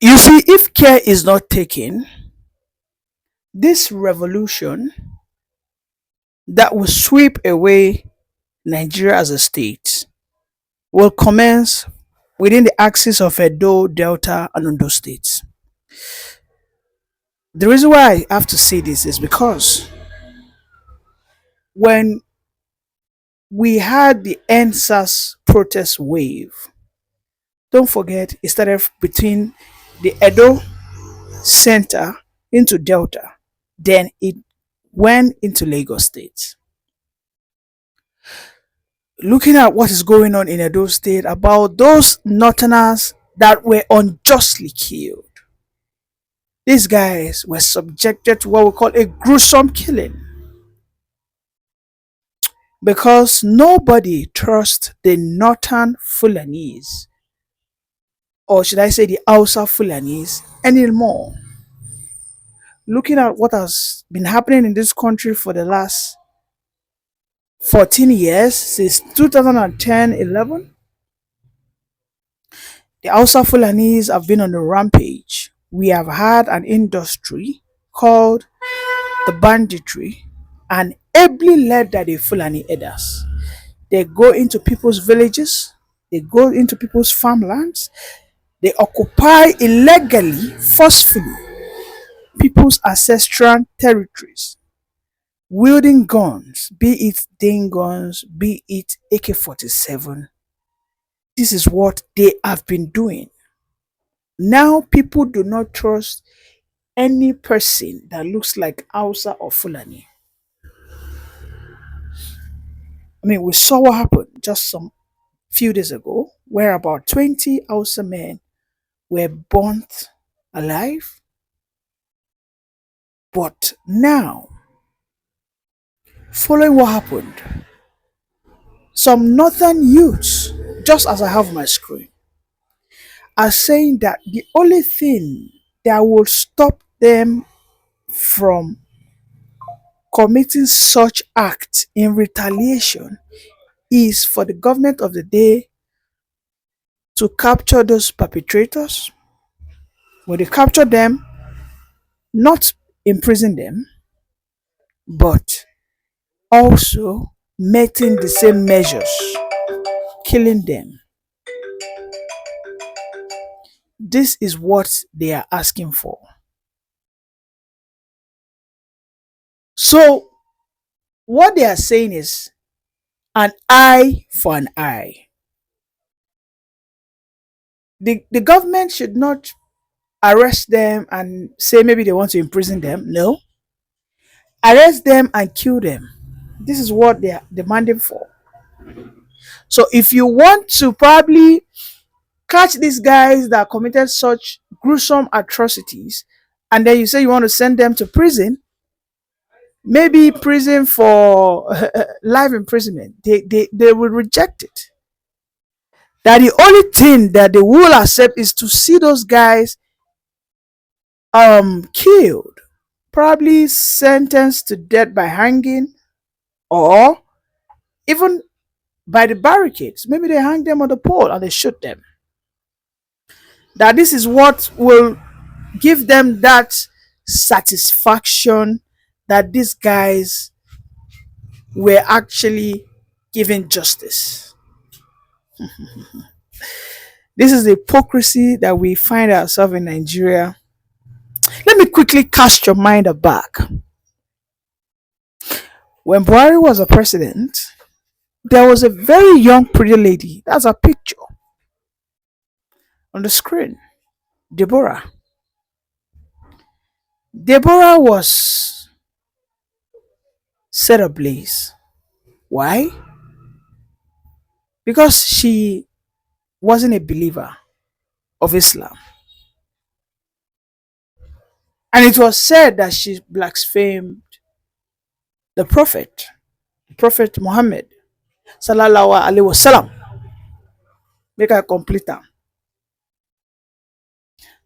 You see, if care is not taken, this revolution that will sweep away Nigeria as a state will commence within the axis of Edo, Delta, and Ondo states. The reason why I have to say this is because when we had the NSAS protest wave, don't forget it started between the Edo center into Delta, then it went into Lagos State. Looking at what is going on in Edo State about those Northerners that were unjustly killed. These guys were subjected to what we call a gruesome killing because nobody trusts the Northern Fulani'S, or should I say the Hausa Fulani'S, anymore. Looking at what has been happening in this country for the last 14 years, since 2010-11, the Hausa Fulani's have been on a rampage. We have had an industry called the banditry and ably led by the Fulani elders. They go into people's villages, they go into people's farmlands, they occupy illegally, forcefully, people's ancestral territories, wielding guns, be it Dane guns, be it AK-47. This is what they have been doing. Now people do not trust any person that looks like Hausa or Fulani. I mean, we saw what happened just some few days ago, where about 20 Hausa men were burnt alive. But now, following what happened, some northern youths, just as I have on my screen, are saying that the only thing that will stop them from committing such act in retaliation is for the government of the day to capture those perpetrators. When they capture them, not imprison them, but also meeting the same measures, killing them. This is what they are asking for. So, what they are saying is an eye for an eye. The government should not arrest them and say maybe they want to imprison them. No. Arrest them and kill them. This is what they are demanding for. So if you want to probably catch these guys that committed such gruesome atrocities and then you say you want to send them to prison, maybe prison for life imprisonment, they will reject it. That the only thing that they will accept is to see those guys killed, probably sentenced to death by hanging or even by the barricades. Maybe they hang them on the pole and they shoot them. That this is what will give them that satisfaction that these guys were actually given justice. This is the hypocrisy that we find ourselves in Nigeria. Let me quickly cast your mind back. When Buhari was a president, there was a very young pretty lady. That's a picture on the screen. Deborah. Deborah was set ablaze. Why? Because she wasn't a believer of Islam. And it was said that she blasphemed the Prophet Muhammad sallallahu alaihi wasallam. Make I complete that.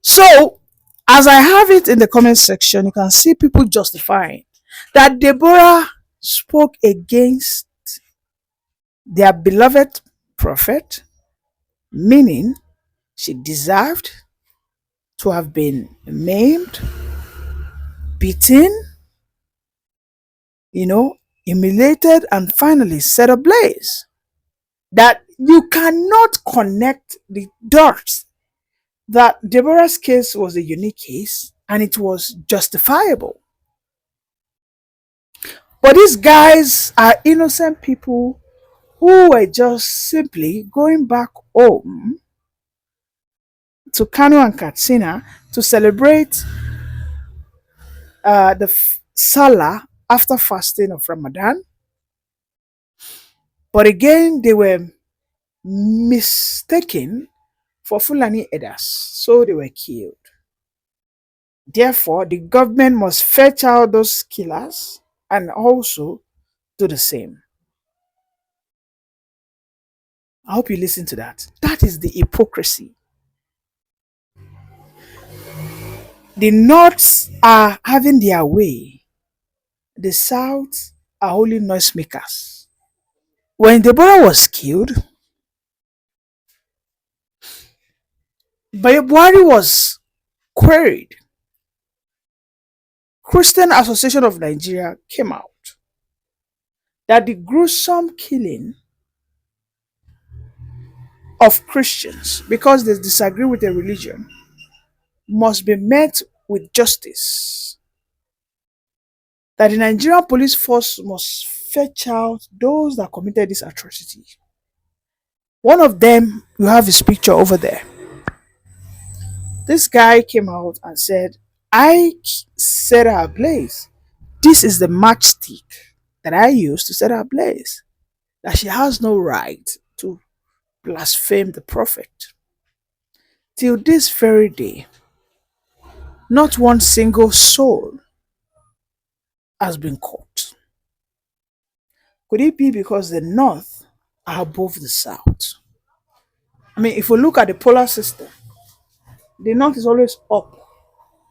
So, as I have it in the comment section, you can see people justifying that Deborah spoke against their beloved prophet, meaning she deserved to have been maimed, beaten, humiliated, and finally set ablaze. That you cannot connect the dots. That Deborah's case was a unique case and it was justifiable. But these guys are innocent people who were just simply going back home to Kano and Katsina to celebrate the Salah after fasting of Ramadan. But again, they were mistaken for Fulani herders, so they were killed. Therefore, the government must fetch out those killers and also do the same. I hope you listen to that. That is the hypocrisy. The North are having their way. The South are only noisemakers. When Deborah was killed, Buhari was queried. Christian Association of Nigeria came out that the gruesome killing of Christians because they disagree with a religion must be met with justice. That the Nigerian police force must fetch out those that committed this atrocity. One of them, you have his picture over there. This guy came out and said, I set her ablaze. This is the matchstick that I used to set her ablaze. That she has no right to blaspheme the prophet. Till this very day, not one single soul has been caught. Could it be because the North are above the South? I mean, if we look at the polar system, the North is always up,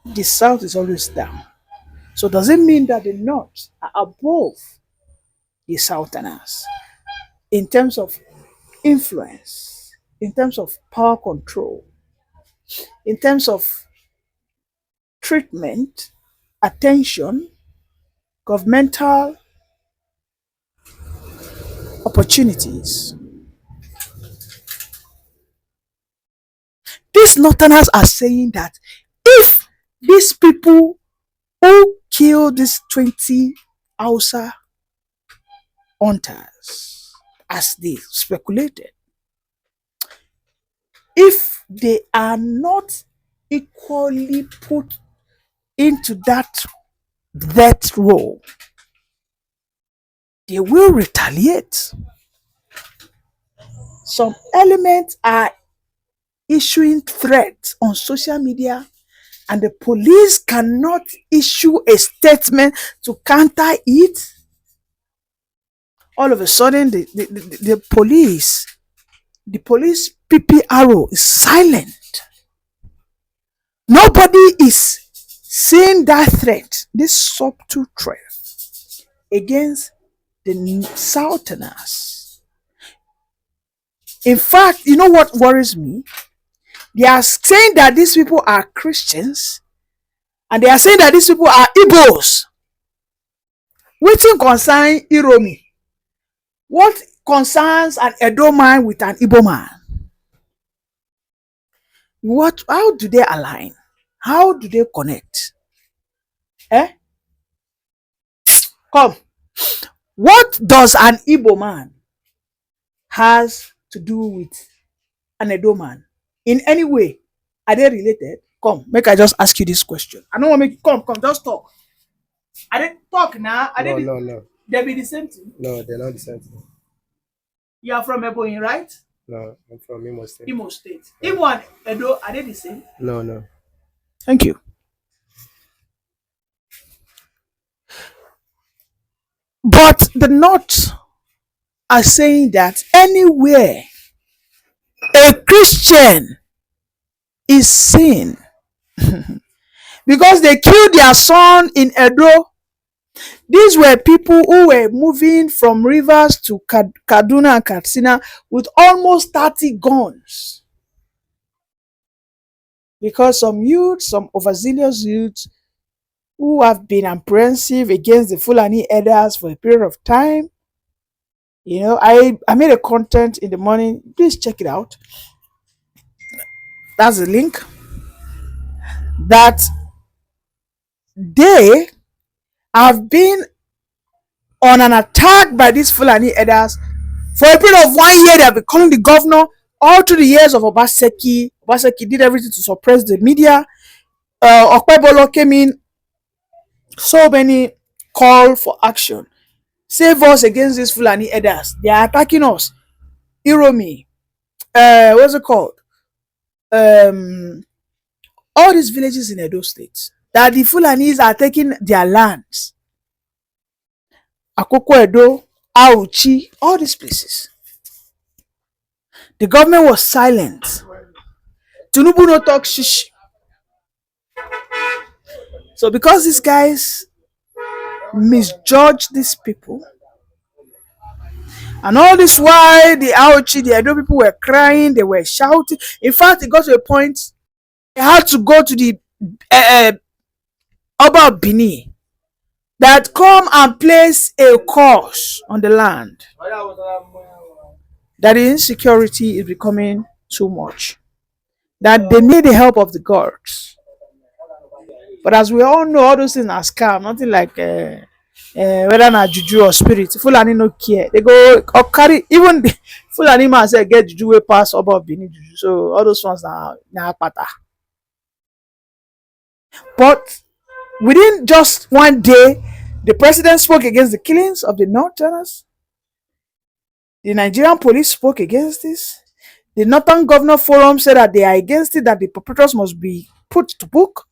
the South is always down. So does it mean that the North are above the Southerners in terms of influence, in terms of power control, in terms of treatment, attention, governmental opportunities? These Northerners are saying that if these people who killed these 20 Hausa hunters, as they speculated, if they are not equally put into that death row, they will retaliate. Some elements are issuing threats on social media, and the police cannot issue a statement to counter it. All of a sudden, the police PPRO is silent. Nobody is seeing that threat, this subtle threat against the Southerners. In fact, you know what worries me? They are saying that these people are Christians, and they are saying that these people are Igbos. Which concern Iromi? What concerns an Edo man with an Igbo man? How do they align? How do they connect? Come. What does an Igbo man has to do with an Edo man? In any way, are they related? Come, make I just ask you this question. I don't want to make you come, just talk. I didn't talk now. No. They be the same thing? No, they're not the same thing. You are from Ebonyi, right? No, I'm from Imo State. Imo State. Imo and Edo, are they the same? No. Thank you. But the North are saying that anywhere a Christian is seen because they killed their son in Edo. These were people who were moving from rivers to Kaduna and Katsina with almost 30 guns. because some youth, some overzealous youth who have been apprehensive against the Fulani elders for a period of time. I made a content in the morning. Please check it out. That's the link. That they have been on an attack by these Fulani elders for a period of 1 year. They have been calling the governor all through the years of Obaseki. Obaseki did everything to suppress the media. Okpebolo came in, so many call for action. Save us against these Fulani elders. They are attacking us. Iromi, what's it called? All these villages in Edo State, that the Fulanis are taking their lands. Akoko Edo, Auchi, all these places. The government was silent. Tinubu no talk shish. So because these guys misjudge these people, and all this while the Auchi, the Edo people were crying, they were shouting. In fact, it got to a point they had to go to the Oba of Bini that come and place a curse on the land. That the insecurity is becoming too much. That they need the help of the gods. But as we all know, all those things are scam. Nothing like whether na juju or spirit. Fulani no care. They go or carry even the Fulani man say get juju way pass Oba of Bini juju. So all those ones na pata. But within just 1 day, the president spoke against the killings of the Northerners. The Nigerian police spoke against this. The Northern Governor Forum said that they are against it, that the perpetrators must be put to book.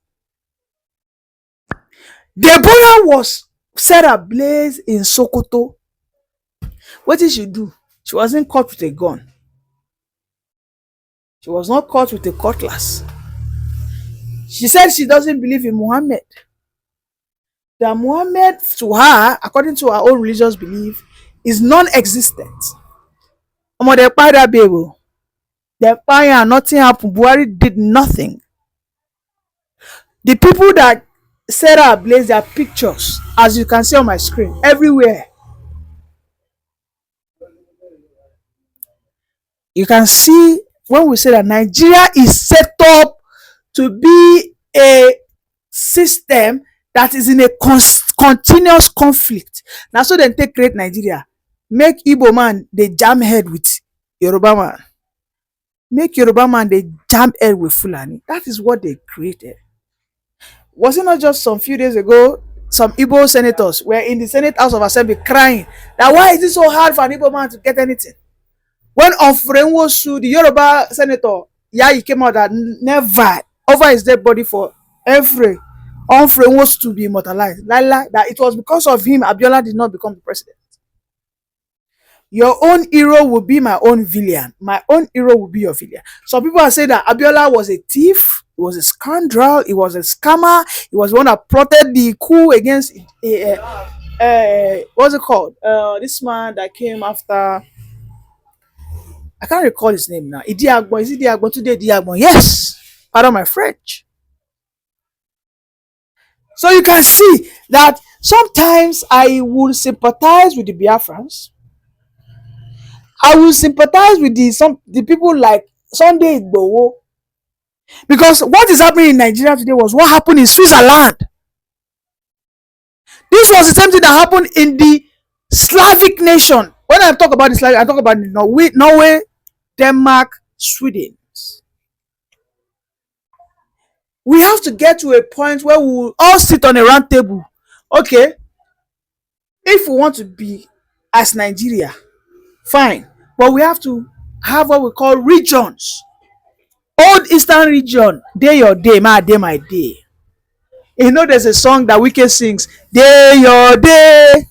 The Ebola was set ablaze in Sokoto. What did she do? She wasn't caught with a gun. She was not caught with a cutlass. She said she doesn't believe in Muhammad. That Muhammad, to her, according to her own religious belief, is non-existent. They fired that baby. They fired, nothing happened. Buhari did nothing. The people that set her ablaze, their pictures, as you can see on my screen, everywhere. You can see when we say that Nigeria is set up to be a system that is in a continuous conflict. Now, so then take create Nigeria. Make Igbo man they jam head with Yoruba man. Make Yoruba man they jam head with Fulani. That is what they created. Was it not just some few days ago, some Igbo senators were in the Senate House of Assembly crying that why is it so hard for an Igbo man to get anything? When Onfrenwo sued the Yoruba senator, he came out that never over his dead body for every Onfrenwo to be immortalized. That it was because of him Abiola did not become the president. Your own hero will be my own villain. My own hero will be your villain. Some people are saying that Abiola was a thief, he was a scoundrel, he was a scammer, he was the one that plotted the coup against what's it called? This man that came after, I can't recall his name now. Idiagbon, is it Idiagbon today? Idiagbon, yes. Pardon my French. So you can see that sometimes I will sympathize with the Biafrans. I will sympathize with the people like Sunday Igboho, because what is happening in Nigeria today was what happened in Switzerland. This was the same thing that happened in the Slavic nation. When I talk about the Slavic, I talk about Norway, Denmark, Sweden. We have to get to a point where we will all sit on a round table. Okay, if we want to be as Nigeria, fine, but we have to have what we call regions. Old Eastern region, day your day, my day, my day. There's a song that Wike sings, day your day,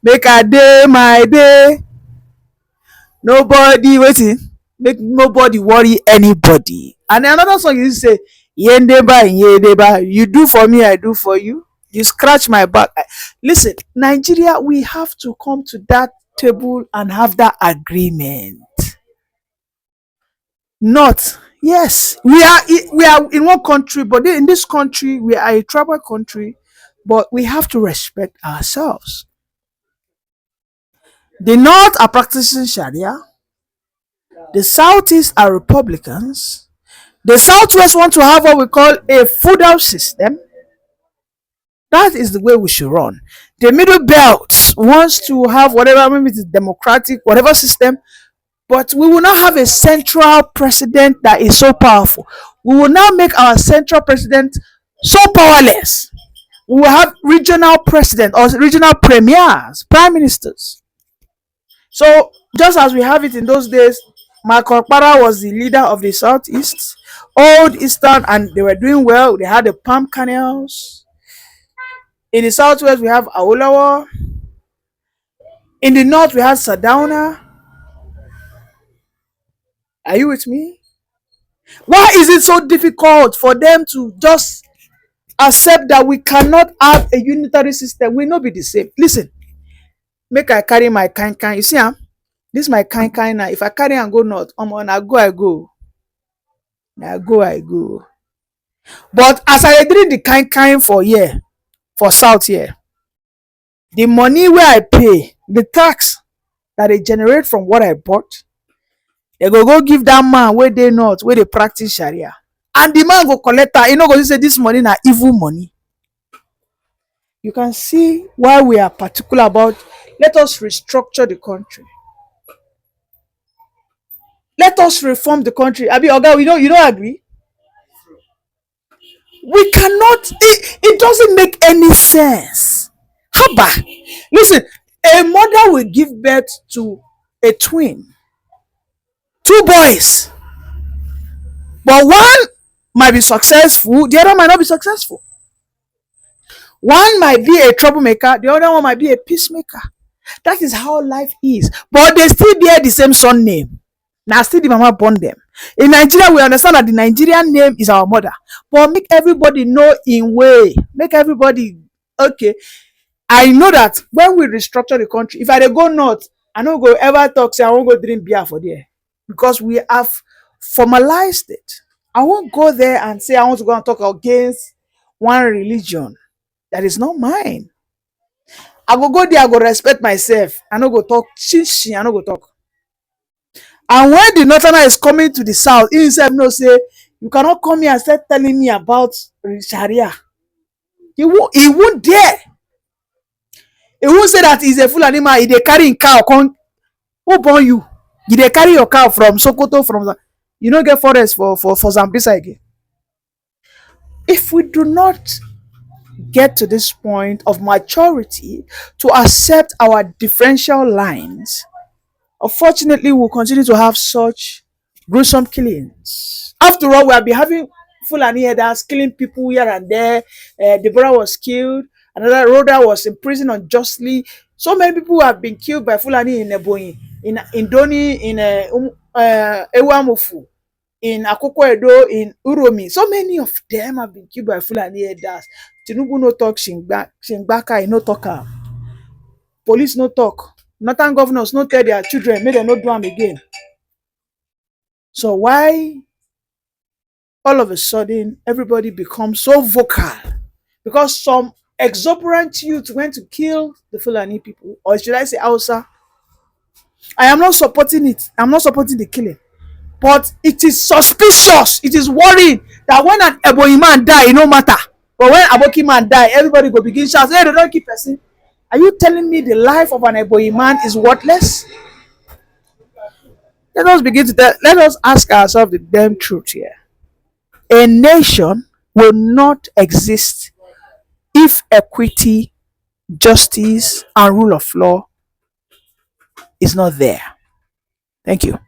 make a day my day. Nobody waiting, make nobody worry anybody. And another song you say, Yendeba, you do for me, I do for you. You scratch my back. Listen, Nigeria, we have to come to that table and have that agreement. Not Yes, we are in one country, but in this country we are a tribal country, but we have to respect ourselves. The North are practicing Sharia, the Southeast are Republicans, the Southwest want to have what we call a feudal system. That is the way we should run. The Middle Belt wants to have whatever, maybe it's democratic, whatever system, but we will not have a central president that is so powerful. We will now make our central president so powerless. We will have regional president or regional premiers, prime ministers. So just as we have it in those days, Marco Okpara was the leader of the Southeast, Old Eastern, and they were doing well. They had the palm canals. In the Southwest, we have Awolowo. In the North, we have Sardauna. Are you with me? Why is it so difficult for them to just accept that we cannot have a unitary system? We not be the same. Listen, make I carry my kind. You see, this my kind now. If I carry and go north, I go, I go. I go, I go. But as I drink the kind for here, for south here, the money where I pay, the tax that they generate from what I bought, they go give that man where they not, where they practice Sharia. And the man go collect that. You know, go say this money na evil money. You can see why we are particular about let us restructure the country. Let us reform the country. Abi Oga, you don't agree? We cannot, it doesn't make any sense. Haba. Listen, a mother will give birth to a twin, two boys, but one might be successful, the other might not be successful. One might be a troublemaker, the other one might be a peacemaker. That is how life is. But they still bear the same son name. Now still the mama born them. In Nigeria, we understand that the Nigerian name is our mother. But make everybody know in way. Make everybody okay. I know that when we restructure the country, if I dey go north, I no go ever talk say I won't go drink beer for there. Because we have formalized it. I won't go there and say I want to go and talk against one religion that is not mine. I go there, I go respect myself. I no go talk shishi, I no go talk. And when the northerner is coming to the south, he himself no say, you cannot come here and start telling me about Sharia. He won't dare. He won't say that he's a Fulani man, he dey carry him cow come. Who born you? You dey carry your cow from Sokoto, from you no get forest for Zambisa again. If we do not get to this point of maturity to accept our differential lines, unfortunately, we'll continue to have such gruesome killings. After all, we have been having Fulani headers killing people here and there. Deborah was killed. Another Rhoda was imprisoned unjustly. So many people have been killed by Fulani in Ebonyi, in Doni, in Ewamufu, in Akoko Edo, in Uromi. So many of them have been killed by Fulani headers. Tinubu no talk, Shingbaka no talk. Police no talk. Northern governors no tell their children make dem no do am again. So why all of a sudden everybody becomes so vocal? Because some exuberant youth went to kill the Fulani people, or should I say Hausa. I am not supporting it. I'm not supporting the killing. But it is suspicious. It is worrying that when an Ebonyi man die, it no matter. But when Aboki man die, everybody go begin shout, hey, they don't keep person. Are you telling me the life of an Ebonyi man is worthless? Let us ask ourselves the damn truth here. A nation will not exist if equity, justice, and rule of law is not there. Thank you.